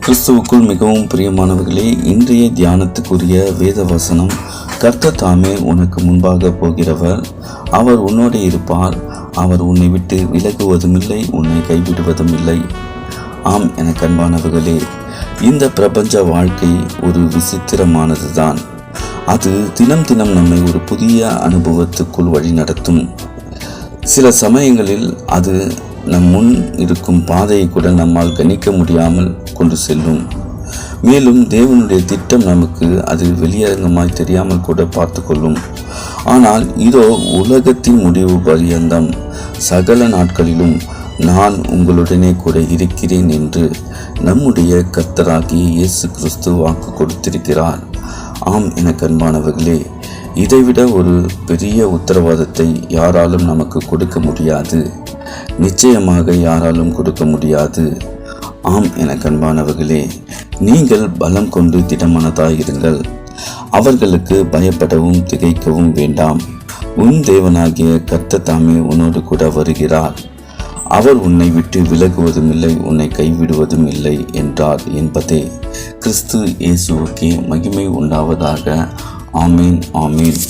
கிறிஸ்துவுக்குள் மிகவும் பிரியமானவர்களே, இன்றைய தியானத்துக்குரிய வேத வசனம், கர்த்தர் தாமே உனக்கு முன்பாக போகிறவர், அவர் உன்னோடு இருப்பார், அவர் உன்னை விட்டு விலகுவதுமில்லை, உன்னை கைவிடுவதும் இல்லை. ஆம் என அன்பானவர்களே, இந்த பிரபஞ்ச வாழ்க்கை ஒரு விசித்திரமானதுதான். அது தினம் தினம் நம்மை ஒரு புதிய அனுபவத்துக்குள் வழி நடத்தும். சில சமயங்களில் அது நம் முன் இருக்கும் பாதையை கூட நம்மால் கணிக்க முடியாமல் கொண்டு செல்லும். மேலும் தேவனுடைய திட்டம் நமக்கு அது வெளியரங்கமாய் தெரியாமல் கூட பார்த்து கொள்ளும். ஆனால் இதோ உலகத்தின் முடிவு பரியந்தம் சகல நாட்களிலும் நான் உங்களுடனே கூட இருக்கிறேன் என்று நம்முடைய கர்த்தராகிய இயேசு கிறிஸ்து வாக்கு கொடுத்திருக்கிறார். ஆம் என அன்பானவர்களே, இதைவிட ஒரு பெரிய உத்தரவாதத்தை யாராலும் நமக்கு கொடுக்க முடியாது. நிச்சயமாக யாராலும் கொடுக்க முடியாது. ஆம் என அன்பானவர்களே, நீங்கள் பலம் கொண்டு திடமனதாயிருங்கள். அவர்களுக்கு பயப்படவும் திகைக்கவும் வேண்டாம். உன் தேவனாகிய கர்த்தர் தாமே உன்னோடு கூட வருகிறார். அவர் உன்னை விட்டு விலகுவதும் இல்லை, உன்னை கைவிடுவதும் இல்லை என்றார் என்பதே. கிறிஸ்து இயேசுவுக்கே மகிமை உண்டாவதாக. ஆமீன், ஆமீன்.